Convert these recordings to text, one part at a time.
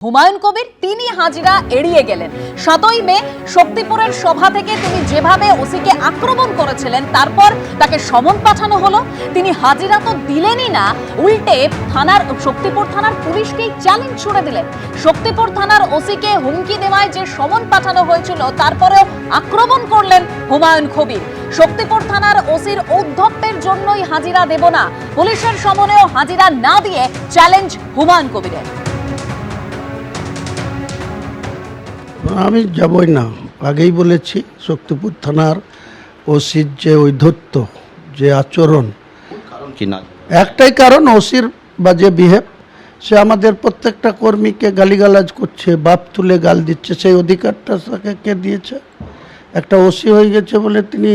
হুমায়ুন কবির তিনি হাজিরা এড়িয়ে গেলেন। ৭ই মে শক্তিপুরের সভা থেকে তিনি যেভাবে ওসিকে আক্রমণ করেছিলেন, তারপর তাকে সমন পাঠানো হলো। তিনি হাজিরা তো দিলেনই না, উল্টে শক্তিপুর থানার পুলিশকেই চ্যালেঞ্জ ছুড়ে দিলেন। শক্তিপুর থানার ওসিকে হুমকি দেওয়ায় যে সমন পাঠানো হয়েছিল, তারপরেও আক্রমণ করলেন হুমায়ুন কবির। শক্তিপুর থানার ওসির ঔদ্ধত্যের জন্যই হাজিরা দেব না, পুলিশের সমনেও হাজিরা না দিয়ে চ্যালেঞ্জ হুমায়ুন কবিরের। আমি যাবই না, আগেই বলেছি। শক্তিপুর থানার ওসির যে ঔদ্ধত্য, যে আচরণ, একটাই কারণ, ওসির বাজে বিহেভ। সে আমাদের প্রত্যেকটা কর্মীকে গালিগালাজ করছে, বাপ তুলে গাল দিচ্ছে। সেই অধিকারটা তাকে কে দিয়েছে? একটা ওসি হয়ে গেছে বলে তিনি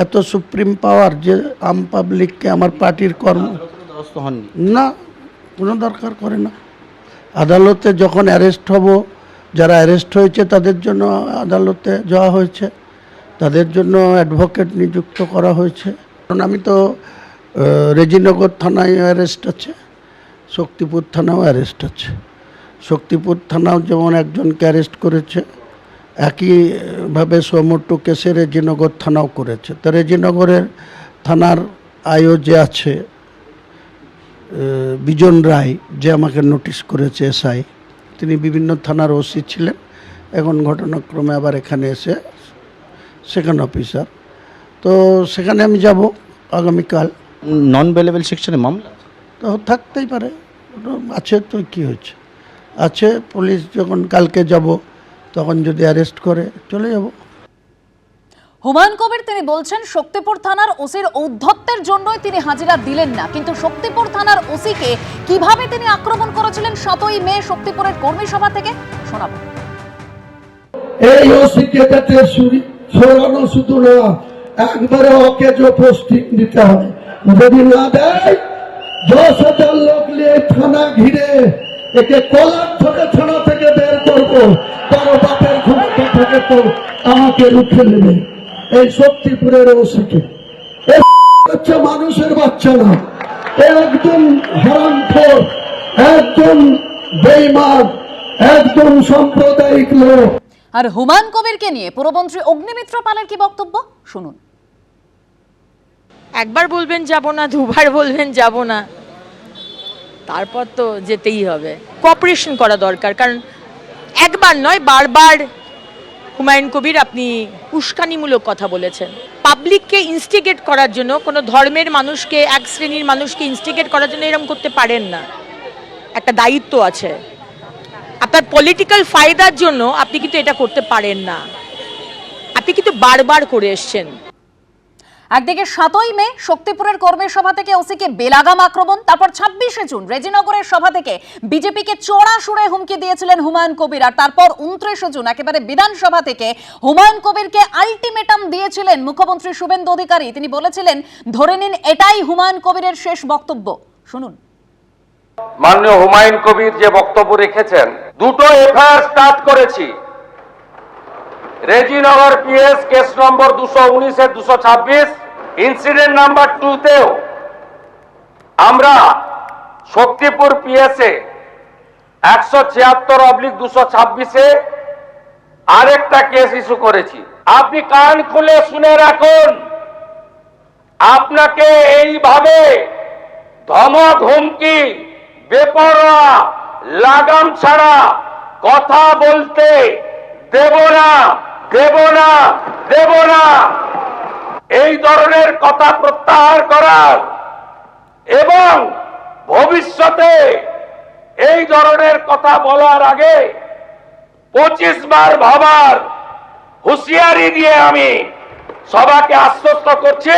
এত সুপ্রিম পাওয়ার যে আম পাবলিককে, আমার পার্টির কর্ম না, কোনো দরকার করে না। আদালতে যখন অ্যারেস্ট হব, যারা অ্যারেস্ট হয়েছে তাদের জন্য আদালতে যাওয়া হয়েছে, তাদের জন্য অ্যাডভোকেট নিযুক্ত করা হয়েছে। কারণ আমি তো রেজিনগর থানায় অ্যারেস্ট আছে, শক্তিপুর থানাও অ্যারেস্ট আছে। শক্তিপুর থানাও যেমন একজনকে অ্যারেস্ট করেছে, একইভাবে সমট্টু কেসে রেজিনগর থানাও করেছে। তো রেজিনগরের থানার আইও যে আছে বিজন রায়, যে আমাকে নোটিশ করেছে, এসআই, তিনি বিভিন্ন থানার ওসি ছিলেন, এখন ঘটনাক্রমে আবার এখানে এসে সেকেন্ড অফিসার। তো সেখানে আমি যাব আগামীকাল। নন বেলেবল সেকশনে মামলা তো থাকতেই পারে, আছে তো, কি হয়েছে, আছে। পুলিশ যখন কালকে যাব, তখন যদি অ্যারেস্ট করে চলে যাব। হুমায়ুন কবির তিনি বলছেন শক্তিপুর থানার ওসির ঔদ্ধত্যের জন্যই তিনি হাজিরা দিলেন না, কিন্তু শক্তিপুর থানার ওসিকে কিভাবে তিনি আক্রমণ করেছিলেন ৭ই মে শক্তিপুরের কর্মী সভা থেকে শোনাবো। এই ওসিকে যাতে সরানো শুধু না, একবারে ওকে যে পোস্টিং দিতে হয়, যদি না দেয় ১০,০০০ লোক নিয়ে থানা ঘিরে একে কলার ধরে থানা থেকে বের করবো, কারো বাপের ক্ষমতা থেকে তো আমাকে রুখে নেবে। এই শক্তিপুরের ওসিকে হচ্ছে মানুষের বাচ্চা না, একদম হারামখোর, একদম বেঈমান, একদম সাম্প্রদায়িক লোক। আর হুমায়ুন কবিরকে নিয়ে পুরমন্ত্রী অগ্নিমিত্র পালের কি বক্তব্য শুনুন। একবার বলবেন যাব না, দুবার বলবেন যাব না, তারপর তো যেতেই হবে। কোঅপারেশন করা দরকার, কারণ একবার নয়, বারবার হুমায়ুন কবির আপনি উস্কানিমূলক কথা বলেছেন। পাবলিককে ইনস্টিগেট করার জন্য, কোনো ধর্মের মানুষকে, এক শ্রেণীর মানুষকে ইনস্টিগেট করার জন্য এরকম করতে পারেন না। একটা দায়িত্ব আছে, আপনার পলিটিক্যাল ফায়দার জন্য আপনি কিন্তু এটা করতে পারেন না। আপনি কিন্তু বারবার করে এসছেন। একদিকে ৭ই মে শক্তিপুরের কর্মী সভা থেকে ওসিকে বেলাগাম আক্রমণ, তারপর ২৬শে জুন রেজিনগরের সভা থেকে বিজেপিকে চড়া সুরে হুমকি দিয়েছিলেন হুমায়ুন কবির, আর তারপর ২৯শে জুন একেবারে বিধানসভা থেকে হুমায়ুন কবিরকে আলটিমেটাম দিয়েছিলেন মুখ্যমন্ত্রী শুভেন্দু অধিকারী। তিনি বলেছিলেন, ধরে নিন এটাই হুমায়ুন কবিরের শেষ বক্তব্য। শুনুন। মাননীয় হুমায়ুন কবির যে বক্তব্য রেখেছেন, দুটো এফআইআর স্টার্ট করেছি। রেজিনগর পিএস কেস নম্বর ২১৯ এর ২২৬, ইনসিডেন্ট নাম্বার 2 তেও আমরা শক্তিপুর পিএসএ ১৭৬/২২৬ আরেকটা কেস ইস্যু করেছি। আপনি কান খুলে শুনে রাখুন, আপনাকে এইভাবে ধমক হুমকি, বেপরোয়া, লাগাম ছাড়া কথা বলতে দেব না, দেব না, দেব না। এই ধরনের কথা প্রত্যাহার করার এবং ভবিষ্যতে এই ধরনের কথা বলার আগে ২৫ বার ভাবার হুঁশিয়ারি দিয়ে আমি সবাইকে আশ্বস্ত করছি।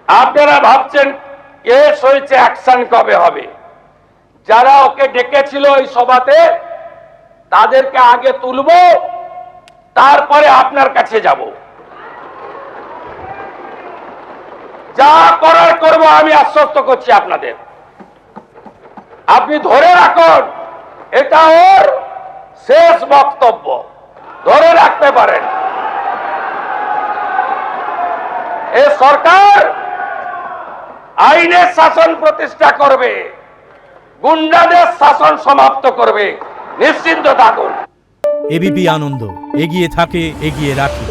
আপনারা ভাবছেন কেস হয়েছে, অ্যাকশন কবে হবে? যারা ওকে ডেকেছিল এই সভাতে, তাদেরকে আগে তুলব, তারপরে আপনার কাছে যাব। যা করার করব, আমি আশ্বস্ত করছি আপনাদের। আপনি ধরে রাখুন, এটা ওর শেষ বক্তব্য, ধরে রাখতে পারেন। এই সরকার আইনের শাসন প্রতিষ্ঠা করবে, গুন্ডাদের শাসন সমাপ্ত করবে, নিশ্চিন্ত থাকুন। এবিপি আনন্দ, এগিয়ে থাকে, এগিয়ে রাখে।